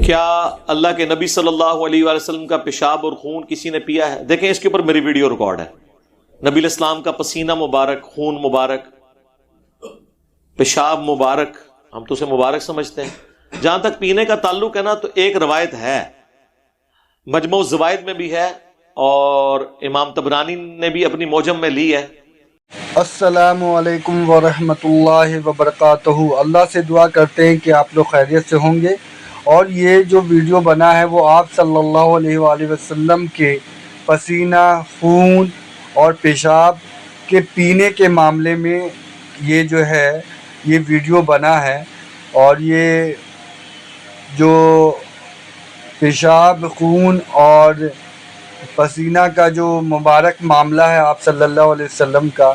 کیا اللہ کے نبی صلی اللہ علیہ وآلہ وسلم کا پیشاب اور خون کسی نے پیا ہے؟ دیکھیں اس کے اوپر میری ویڈیو ریکارڈ ہے. نبی علیہ السلام کا پسینہ مبارک، خون مبارک، پیشاب مبارک، ہم تو اسے مبارک سمجھتے ہیں. جہاں تک پینے کا تعلق ہے نا، تو ایک روایت ہے، مجموع الزوائد میں بھی ہے اور امام طبرانی نے بھی اپنی موجم میں لی ہے. السلام علیکم ورحمۃ اللہ وبرکاتہ. اللہ سے دعا کرتے ہیں کہ آپ لوگ خیریت سے ہوں گے. اور یہ جو ویڈیو بنا ہے وہ آپ صلی اللہ علیہ وآلہ وسلم کے پسینہ، خون اور پیشاب کے پینے کے معاملے میں یہ جو ہے یہ ویڈیو بنا ہے. اور یہ جو پیشاب، خون اور پسینہ کا جو مبارک معاملہ ہے آپ صلی اللہ علیہ وسلم کا،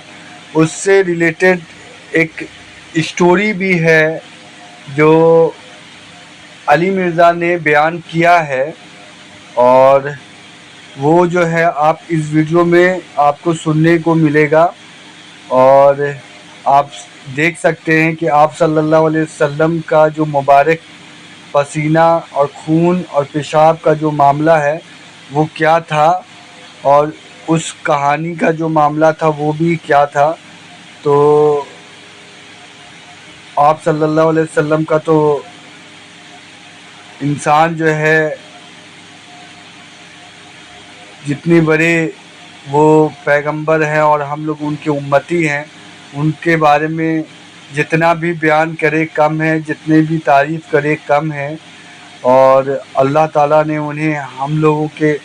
اس سے ریلیٹڈ ایک اسٹوری بھی ہے جو علی مرزا نے بیان کیا ہے. اور وہ جو ہے آپ اس ویڈیو میں آپ کو سننے کو ملے گا. اور آپ دیکھ سکتے ہیں کہ آپ صلی اللہ علیہ وسلم کا جو مبارک پسینہ اور خون اور پیشاب کا جو معاملہ ہے وہ کیا تھا، اور اس کہانی کا جو معاملہ تھا وہ بھی کیا تھا. تو آپ صلی اللہ علیہ وسلم کا تو انسان جو ہے جتنے بڑے وہ پیغمبر ہیں اور ہم لوگ ان کے امتی ہیں، ان کے بارے میں جتنا بھی بیان کرے کم ہے، جتنے بھی تعریف کرے کم ہے. اور اللہ تعالیٰ نے انہیں ہم لوگوں کے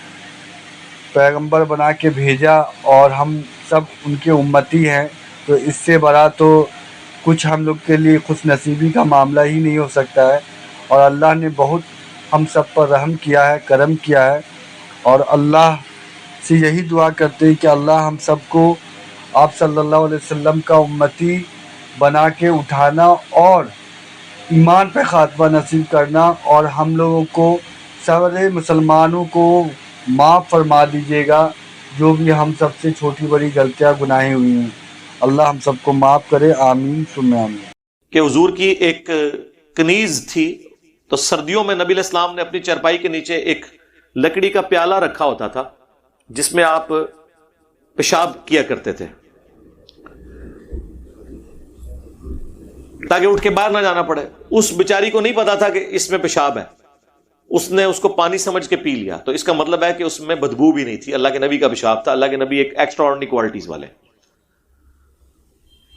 پیغمبر بنا کے بھیجا اور ہم سب ان کے امتی ہیں. تو اس سے بڑا تو کچھ ہم لوگ کے لیے خوش نصیبی کا معاملہ ہی نہیں ہو سکتا ہے. اور اللہ نے بہت ہم سب پر رحم کیا ہے، کرم کیا ہے. اور اللہ سے یہی دعا کرتے ہیں کہ اللہ ہم سب کو آپ صلی اللہ علیہ وسلم کا امتی بنا کے اٹھانا اور ایمان پہ خاتمہ نصیب کرنا، اور ہم لوگوں کو سارے مسلمانوں کو معاف فرما دیجیے گا جو بھی ہم سب سے چھوٹی بڑی غلطیاں گناہیں ہوئی ہیں. اللہ ہم سب کو معاف کرے، آمین ثم آمین. کہ حضور کی ایک کنیز تھی، تو سردیوں میں نبی علیہ السلام نے اپنی چرپائی کے نیچے ایک لکڑی کا پیالہ رکھا ہوتا تھا جس میں آپ پیشاب کیا کرتے تھے تاکہ اٹھ کے باہر نہ جانا پڑے. اس بیچاری کو نہیں پتا تھا کہ اس میں پیشاب ہے، اس نے اس کو پانی سمجھ کے پی لیا. تو اس کا مطلب ہے کہ اس میں بدبو بھی نہیں تھی، اللہ کے نبی کا پیشاب تھا. اللہ کے نبی ایک ایکسٹرا آرڈنری کوالٹیز والے.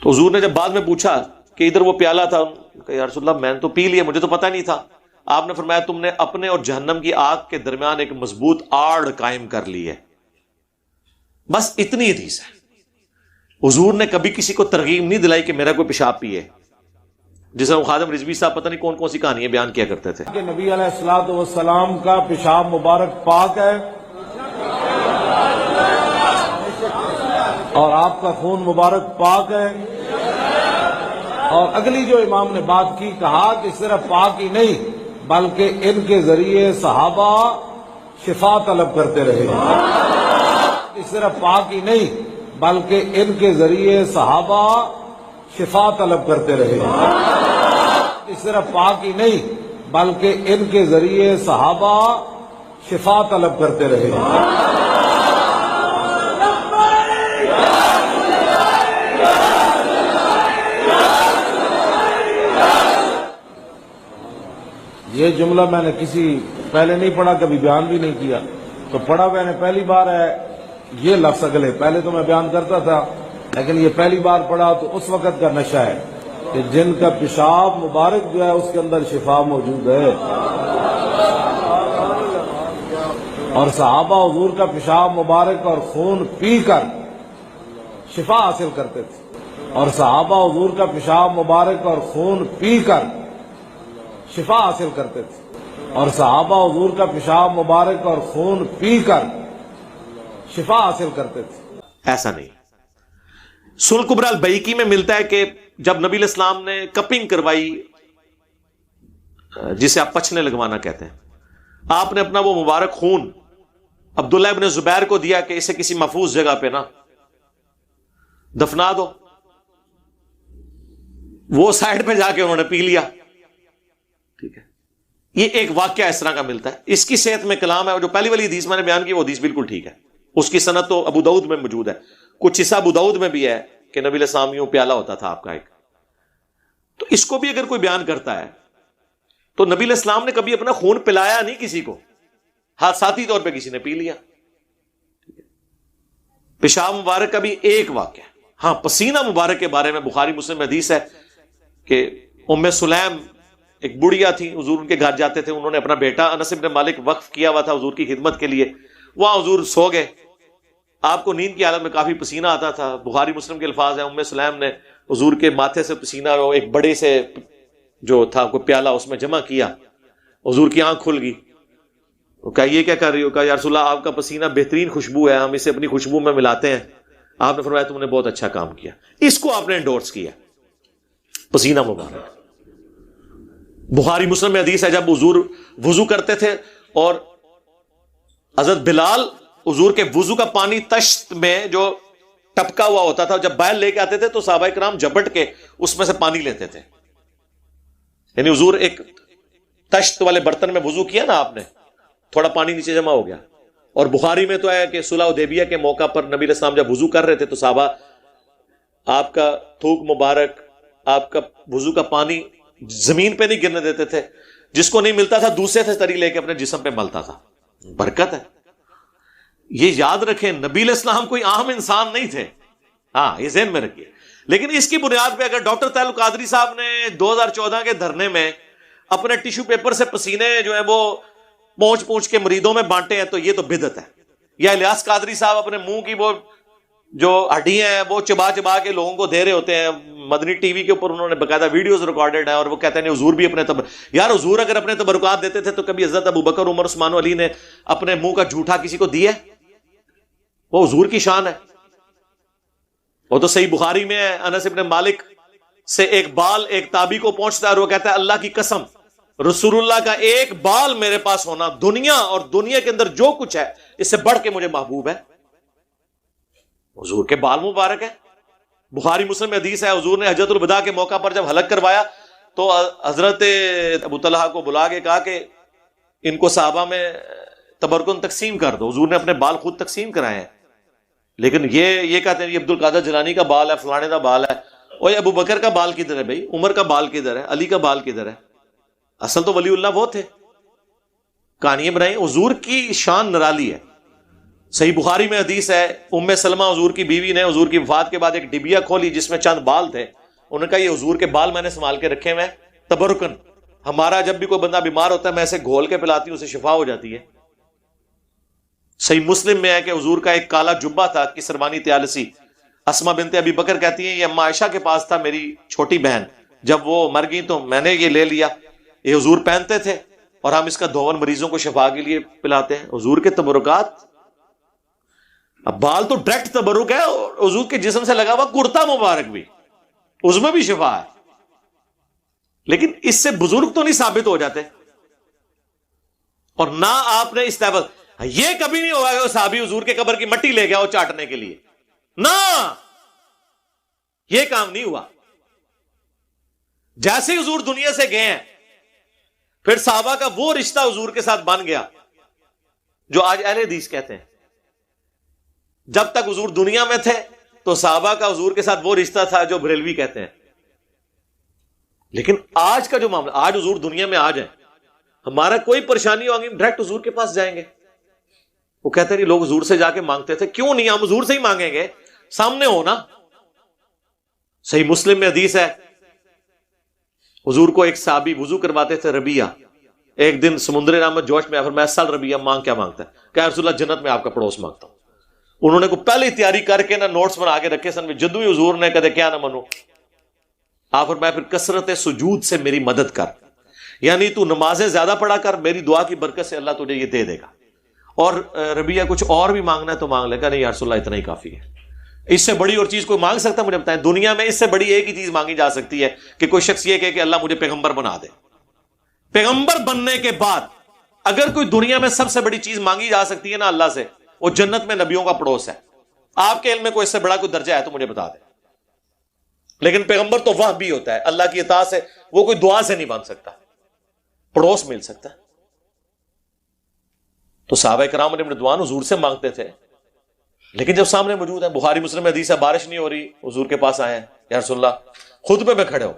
تو حضور نے جب بعد میں پوچھا کہ ادھر وہ پیالہ تھا، کہ یا رسول اللہ میں نے تو پی لیا، مجھے تو پتہ نہیں تھا. آپ نے فرمایا تم نے اپنے اور جہنم کی آگ کے درمیان ایک مضبوط آڑ قائم کر لی ہے. بس اتنی حدیث ہے. حضور نے کبھی کسی کو ترغیب نہیں دلائی کہ میرا کوئی پیشاب پیے. جس طرح خادم رضوی صاحب پتہ نہیں کون کون سی کہانیاں بیان کیا کرتے تھے کہ نبی علیہ الصلوۃ والسلام کا پیشاب مبارک پاک ہے اور آپ کا خون مبارک پاک ہے. اور اگلی جو امام نے بات کی، کہا کہ صرف پاک ہی نہیں بلکہ ان کے ذریعے صحابہ شفا طلب کرتے رہے. صرف پاک ہی نہیں بلکہ ان کے ذریعے صحابہ شفا طلب کرتے رہے. صرف پاک ہی نہیں بلکہ ان کے ذریعے صحابہ شفا طلب کرتے رہے. یہ جملہ میں نے کسی پہلے نہیں پڑھا، کبھی بیان بھی نہیں کیا، تو پڑھا میں نے پہلی بار ہے. یہ لفظ اگلے پہلے تو میں بیان کرتا تھا، لیکن یہ پہلی بار پڑھا تو اس وقت کا نشہ ہے کہ جن کا پیشاب مبارک جو ہے اس کے اندر شفا موجود ہے. اور صحابہ حضور کا پیشاب مبارک اور خون پی کر شفا حاصل کرتے تھے. اور صحابہ حضور کا پیشاب مبارک اور خون پی کر شفا حاصل کرتے تھے. اور صحابہ حضور کا پیشاب مبارک اور خون پی کر شفا حاصل کرتے تھے. ایسا نہیں. سنن کبری البیہقی میں ملتا ہے کہ جب نبی علیہ السلام نے کپنگ کروائی، جسے آپ پچھنے لگوانا کہتے ہیں، آپ نے اپنا وہ مبارک خون عبداللہ ابن زبیر کو دیا کہ اسے کسی محفوظ جگہ پہ نا دفنا دو. وہ سائڈ پہ جا کے انہوں نے پی لیا. ٹھیک ہے، یہ ایک واقعہ اس طرح کا ملتا ہے. اس کی صحت میں کلام ہے. جو پہلی والی حدیث میں نے بیان کی وہ حدیث بالکل ٹھیک ہے, اس کی سند تو ابو داؤد میں موجود ہے, کچھ حصہ ابو داؤد میں بھی ہے کہ نبی علیہ السلام یوں پیالہ ہوتا تھا آپ کا ایک. تو اس کو بھی اگر کوئی بیان کرتا ہے تو نبی علیہ السلام نے کبھی اپنا خون پلایا نہیں کسی کو, حادثاتی طور پہ کسی نے پی لیا. پیشاب مبارک کا بھی ایک واقعہ. ہاں, پسینہ مبارک کے بارے میں بخاری مسلم میں حدیث ہے کہ ام سلیم ایک بڑھیا تھی, حضور ان کے گھر جاتے تھے, انہوں نے اپنا بیٹا انس بن مالک وقف کیا ہوا تھا حضور کی خدمت کے لیے. وہاں حضور سو گئے, آپ کو نیند کی حالت میں کافی پسینہ آتا تھا. بخاری مسلم کے الفاظ ہیں, ام سلیم نے حضور کے ماتھے سے پسینہ ایک بڑے سے جو تھا کوئی پیالہ اس میں جمع کیا. حضور کی آنکھ کھل گئی. کہا یہ کیا کر رہی ہو؟ کہا یا رسول اللہ آپ کا پسینہ بہترین خوشبو ہے, ہم اسے اپنی خوشبو میں ملاتے ہیں. آپ نے فرمایا تم نے بہت اچھا کام کیا. اس کو آپ نے انڈورس کیا, پسینہ مبارک. بخاری مسلم میں حدیث ہے جب حضور وضو کرتے تھے اور حضرت بلال حضور کے وضو کا پانی تشت میں جو ٹپکا ہوا ہوتا تھا جب باہر لے کے آتے تھے تو صحابہ کرام جھپٹ کے اس میں سے پانی لیتے تھے. یعنی حضور ایک تشت والے برتن میں وضو کیا نا آپ نے, تھوڑا پانی نیچے جمع ہو گیا. اور بخاری میں تو ہے کہ صلح حدیبیہ کے موقع پر نبی علیہ السلام جب وضو کر رہے تھے تو صحابہ آپ کا تھوک مبارک, آپ کا وضو کا پانی زمین پہ نہیں گرنے دیتے تھے, جس کو نہیں ملتا تھا دوسرے سے تری لے کے اپنے جسم پہ ملتا تھا. برکت ہے. یہ یاد رکھیں نبی علیہ السلام کوئی عام انسان نہیں تھے, ہاں یہ ذہن میں رکھیے. لیکن اس کی بنیاد پہ اگر ڈاکٹر طاہر القادری صاحب نے 2014 کے دھرنے میں اپنے ٹیشو پیپر سے پسینے جو ہیں وہ پونچھ کے مریدوں میں بانٹے ہیں تو یہ تو بدعت ہے. یا الیاس قادری صاحب اپنے منہ کی وہ جو ہڈیاں ہیں وہ چبا چبا کے لوگوں کو دے رہے ہوتے ہیں, مدنی ٹی وی کے اوپر انہوں نے باقاعدہ ویڈیوز ریکارڈڈ ہیں, اور وہ کہتے ہیں حضور بھی اپنے یار حضور اگر اپنے تبرکات دیتے تھے تو کبھی حضرت ابو بکر عمر عثمان و علی نے اپنے منہ کا جھوٹا کسی کو دیا ہے؟ وہ حضور کی شان ہے. وہ تو صحیح بخاری میں ہے, انس بن مالک سے ایک بال ایک تابی کو پہنچتا ہے اور وہ کہتا ہے اللہ کی قسم رسول اللہ کا ایک بال میرے پاس ہونا دنیا اور دنیا کے اندر جو کچھ ہے اس سے بڑھ کے مجھے محبوب ہے. حضور کے بال مبارک ہے. بخاری مسلم میں حدیث ہے حضور نے حجۃ الوداع کے موقع پر جب حلق کروایا تو حضرت ابو طلحہ کو بلا کے کہا کہ ان کو صحابہ میں تبرکن تقسیم کر دو. حضور نے اپنے بال خود تقسیم کرائے ہیں, لیکن یہ کہتے ہیں یہ عبد القادر جیلانی کا بال ہے, فلانے کا بال ہے. اور ابو بکر کا بال کدھر ہے بھائی, عمر کا بال کدھر ہے, علی کا بال کدھر ہے؟ اصل تو ولی اللہ وہ تھے. کہانیاں بنائی. حضور کی شان نرالی ہے. صحیح بخاری میں حدیث ہے ام سلمہ حضور کی بیوی نے حضور کی وفات کے بعد ایک ڈبیا کھولی جس میں چند بال تھے. انہوں نے کہا یہ حضور کے بال میں نے سنبھال کے رکھے ہوئے تبرکن, ہمارا جب بھی کوئی بندہ بیمار ہوتا ہے میں اسے گھول کے پلاتی ہوں, اسے شفا ہو جاتی ہے. صحیح مسلم میں ہے کہ حضور کا ایک کالا جبہ تھا کسروانی طیالسی. اسما بنت ابی بکر کہتی ہیں یہ اما عائشہ کے پاس تھا میری چھوٹی بہن, جب وہ مر گئی تو میں نے یہ لے لیا. یہ حضور پہنتے تھے اور ہم اس کا دھون مریضوں کو شفا کے لیے پلاتے ہیں. حضور کے تبرکات. اب بال تو ڈائریکٹ تبرک ہے, اور حضور کے جسم سے لگا ہوا کرتا مبارک بھی, اس میں بھی شفا ہے. لیکن اس سے بزرگ تو نہیں ثابت ہو جاتے. اور نہ آپ نے استعمال, یہ کبھی نہیں ہوا کہ صحابی حضور کے قبر کی مٹی لے گیا وہ چاٹنے کے لیے, نہ یہ کام نہیں ہوا. جیسے ہی حضور دنیا سے گئے ہیں پھر صحابہ کا وہ رشتہ حضور کے ساتھ بن گیا جو آج اہل حدیث کہتے ہیں. جب تک حضور دنیا میں تھے تو صحابہ کا حضور کے ساتھ وہ رشتہ تھا جو بریلوی کہتے ہیں. لیکن آج کا جو معاملہ, آج حضور دنیا میں آ جائیں, ہمارا کوئی پریشانی ہوگی ہم ڈائریکٹ حضور کے پاس جائیں گے. وہ کہتے نہیں لوگ حضور سے جا کے مانگتے تھے, کیوں نہیں, ہم حضور سے ہی مانگیں گے, سامنے ہونا. صحیح مسلم میں حدیث ہے حضور کو ایک صحابی وضو کرواتے تھے ربیہ, ایک دن سمندر رحمت جوش میں فرمایا سل ربیہ مانگ کیا مانگتا ہے؟ کہ رسول اللہ جنت میں آپ کا پڑوس مانگتا ہوں. انہوں نے کو پہلے تیاری کر کے نہ نوٹس بنا کے رکھے سن, جدو ہی حضور نے کہتے کیا نہ منو, آپ فرمایا پھر کثرت سجود سے میری مدد کر, یعنی تو نمازیں زیادہ پڑھا کر, میری دعا کی برکت سے اللہ تجھے یہ دے دے گا. اور ربیہ کچھ اور بھی مانگنا ہے تو مانگ لے گا. نہیں یا رسول اللہ اتنا ہی کافی ہے, اس سے بڑی اور چیز کوئی مانگ سکتا ہے؟ مجھے بتائیں دنیا میں اس سے بڑی ایک ہی چیز مانگی جا سکتی ہے کہ کوئی شخص یہ کہے کہ اللہ مجھے پیغمبر بنا دے. پیغمبر بننے کے بعد اگر کوئی دنیا میں سب سے بڑی چیز مانگی جا سکتی ہے نا اللہ سے, وہ جنت میں نبیوں کا پڑوس ہے. آپ کے علم میں کوئی اس سے بڑا کوئی درجہ ہے تو مجھے بتا دیں. لیکن پیغمبر تو وہ بھی ہوتا ہے اللہ کی اطاعت سے, وہ کوئی دعا سے نہیں بن سکتا. پڑوس مل سکتا ہے. تو صحابہ کرام نے رضوان حضور سے مانگتے تھے، لیکن جب سامنے موجود ہے، بخاری مسلم میں حدیث ہے، بارش نہیں ہو رہی، حضور کے پاس آئے ہیں، یا رسول اللہ خطبے میں کھڑے ہو،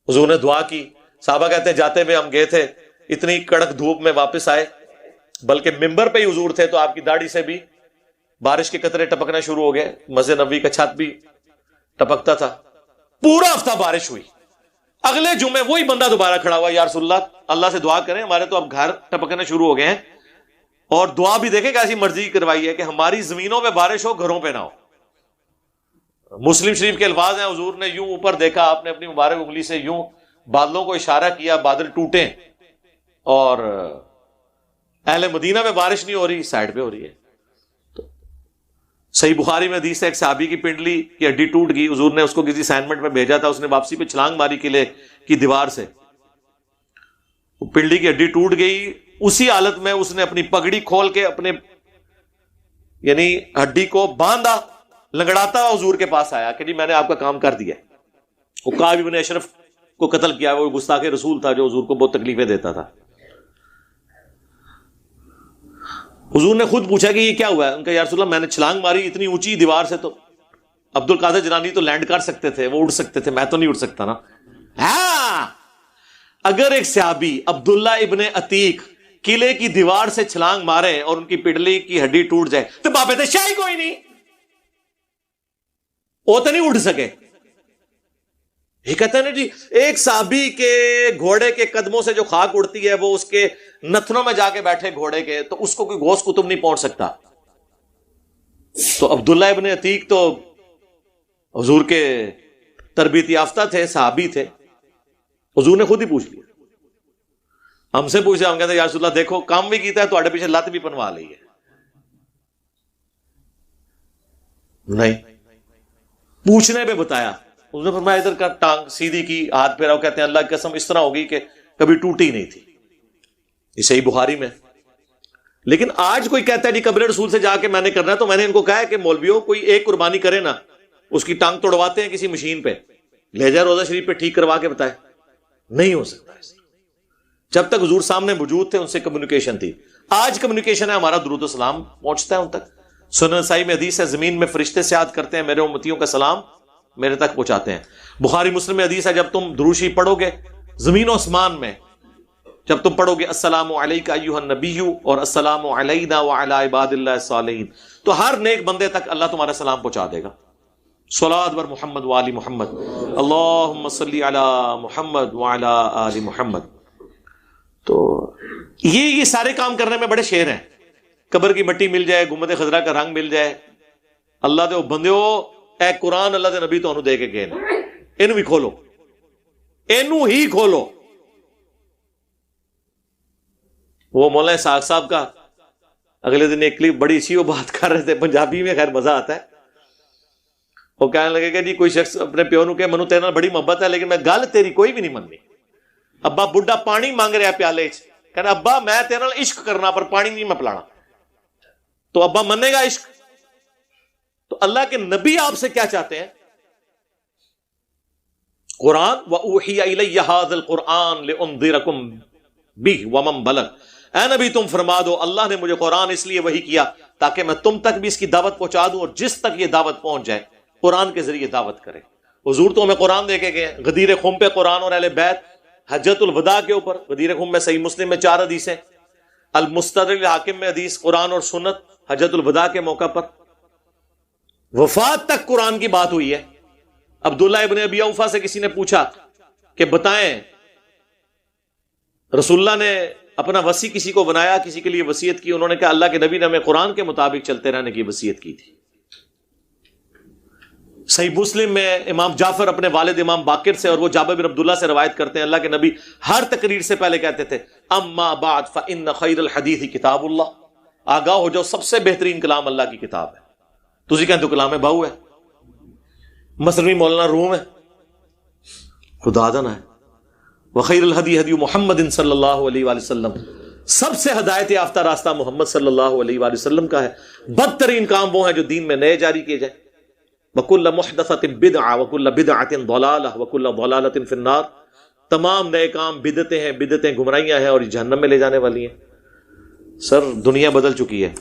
حضور نے دعا کی. صحابہ کہتے ہیں جاتے ہوئے ہم گئے تھے، اتنی کڑک دھوپ میں واپس آئے، بلکہ ممبر پہ ہی حضور تھے تو آپ کی داڑھی سے بھی بارش کے قطرے ٹپکنا شروع ہو گئے، مسجد نبوی کا چھت بھی ٹپکتا تھا. پورا ہفتہ بارش ہوئی. اگلے جمعے وہی بندہ دوبارہ کھڑا ہوا، یا رسول اللہ سے دعا کریں، ہمارے تو اب گھر ٹپکنا شروع ہو گئے ہیں، اور دعا بھی دیکھیں کہ ایسی مرضی کروائی ہے کہ ہماری زمینوں پہ بارش ہو، گھروں پہ نہ ہو. مسلم شریف کے الفاظ ہیں، حضور نے یوں اوپر دیکھا، آپ نے اپنی مبارک انگلی سے یوں بادلوں کو اشارہ کیا، بادل ٹوٹے، اور اہل مدینہ میں بارش نہیں ہو رہی، سائڈ پہ ہو رہی ہے. تو صحیح بخاری میں حدیث ہے، ایک صحابی کی پنڈلی کی ہڈی ٹوٹ گئی، حضور نے اس کو کسی اسائنمنٹ میں بھیجا تھا، اس نے واپسی پہ چھلانگ ماری قلعے کی دیوار سے، پنڈلی کی ہڈی ٹوٹ گئی. اسی حالت میں اس نے اپنی پگڑی کھول کے اپنے یعنی ہڈی کو باندھا، لنگڑاتا ہوا حضور کے پاس آیا کہ جی میں نے آپ کا کام کر دیا. وہ کعب بن اشرف کو قتل کیا، وہ گستاخ رسول تھا جو حضور کو بہت تکلیفیں دیتا تھا. حضور نے خود پوچھا کہ یہ کیا ہوا ہے؟ ان کا یا رسول اللہ میں نے چھلانگ ماری اتنی اونچی دیوار سے، تو عبد القادر جیلانی تو لینڈ کر سکتے تھے، وہ اڑ سکتے تھے، میں تو نہیں اڑ سکتا نا. ہاں اگر ایک صحابی عبداللہ ابن عتیق قلعے کی دیوار سے چھلانگ مارے اور ان کی پنڈلی کی ہڈی ٹوٹ جائے تو بابے تو شاہی کوئی نہیں، وہ تو نہیں اڑ سکے. یہ کہتے ہیں نا جی ایک صحابی کے گھوڑے کے قدموں سے جو خاک اڑتی ہے وہ اس کے نتنوں میں جا کے بیٹھے گھوڑے کے، تو اس کو کوئی غوث کتب نہیں پہنچ سکتا. تو عبداللہ ابن عتیق تو حضور کے تربیت یافتہ تھے، صحابی تھے. حضور نے خود ہی پوچھ لیا. ہم سے پوچھے، ہم کہتے ہیں یا رسول اللہ دیکھو کام بھی کیتا ہے، تھوڑے پیچھے لت بھی پنوا لی ہے. نہیں، پوچھنے پہ بتایا. اس نے فرمایا ادھر کا ٹانگ سیدھی کی، ہاتھ پھیرا. وہ کہتے ہیں اللہ کی قسم اس طرح ہوگی کہ کبھی ٹوٹی نہیں تھی. یہ صحیح بخاری میں. لیکن آج کوئی کہتا ہے جی قبر رسول سے جا کے میں نے کرنا ہے، تو میں نے ان کو کہا ہے کہ مولویوں کوئی ایک قربانی کرے نا، اس کی ٹانگ توڑواتے ہیں کسی مشین پہ، لے جائے روزہ شریف پہ ٹھیک کروا کے بتائے. نہیں ہو سکتا اس طرح. جب تک حضور سامنے موجود تھے ان سے کمیونیکیشن تھی. آج کمیونیکیشن ہے، ہمارا درود و سلام پہنچتا ہے ان تک. سنن نسائی میں حدیث ہے زمین میں فرشتے سیاحت کرتے ہیں، میرے امتیوں کا سلام میرے تک پہنچاتے ہیں. بخاری مسلم میں حدیث ہے جب تم دروشی پڑھو گے زمین و آسمان میں، جب تم پڑھو گے السلام علیک ایھا النبی اور السلام علینا وعلی عباد اللہ الصالحین، تو ہر نیک بندے تک اللہ تمہارا سلام پہنچا دے گا. صلوات بر محمد وآل محمد، اللہم صلی علی محمد وعلی آل محمد. تو یہ سارے کام کرنے میں بڑے شیر ہیں. قبر کی مٹی مل جائے، گنبد خضرا کا رنگ مل جائے، اللہ دے بندیو اے قرآن اللہ دے نبی تو دے کے گئے نا، اینو بھی کھولو، اینو ہی کھولو. وہ مولانا اسحاق صاحب کا اگلے دن ایک کلپ بڑی اچھی وہ بات کر رہے تھے پنجابی میں، خیر مزہ آتا ہے. وہ کہنے لگے کہ جی کوئی شخص اپنے پیو نو کہ منو تیرے نال بڑی محبت ہے لیکن میں گل تیری کوئی بھی نہیں مننی. ابا بڈھا پانی مانگ رہا پیالے چ، کہنا ابا میں تیرے نال عشق کرنا پر پانی نہیں میں پلانا. تو ابا منے گا عشق؟ تو اللہ کے نبی آپ سے کیا چاہتے ہیں؟ قرآن وَأُوحِيَ إِلَيَّ هَذَا الْقُرْآنُ لِأُنذِرَكُمْ بِهِ وَمَنْ بَلَغَ. اے نبی تم فرما دو اللہ نے مجھے قرآن اس لیے وحی کیا تاکہ میں تم تک بھی اس کی دعوت پہنچا دوں، اور جس تک یہ دعوت پہنچ جائے قرآن کے ذریعے دعوت کرے. حضور تو ہمیں قرآن دے کے گئے، غدیر خم پہ قرآن اور اہل بیت، حجت الوداع کے اوپر غدیر خم میں صحیح مسلم میں 4 حدیثیں، المستدرک الحاکم میں حدیث، قرآن اور سنت حجت الوداع کے موقع پر. وفات تک قرآن کی بات ہوئی ہے. عبداللہ ابن ابی اوفا سے کسی نے پوچھا کہ بتائیں رسول اللہ نے اپنا وصی کسی کو بنایا، کسی کے لیے وصیت کی؟ انہوں نے کہا اللہ کے نبی نے ہمیں قرآن کے مطابق چلتے رہنے کی وصیت کی تھی. صحیح مسلم میں امام جعفر اپنے والد امام باقر سے اور وہ جابر بن عبداللہ سے روایت کرتے ہیں اللہ کے نبی ہر تقریر سے پہلے کہتے تھے اما بعد فإن خیر الحدیث کتاب اللہ. آگاہ ہو جاؤ سب سے بہترین کلام اللہ کی کتاب ہے. تسی کہتے ہو کلام بہو ہے، مثنوی مولانا روم ہے، خدا دانا ہے. وخیر الہدی ہدی محمد صلی اللہ علیہ وآلہ وسلم. سب سے ہدایت یافتہ راستہ محمد صلی اللہ علیہ وآلہ وسلم کا ہے. بدترین کام وہ ہیں جو دین میں نئے جاری کیے جائیں. وَكُلَّ مُحْدَثَةٍ بِدْعَةٍ وَكُلَّ بِدْعَةٍ ضَلَالَةٍ وَكُلَّ ضَلَالَةٍ فِي النَّارِ. تمام نئے کام بدعتیں ہیں، بدعتیں گمراہیاں ہیں اور یہ جہنم میں لے جانے والی ہیں. سر دنیا بدل چکی ہے.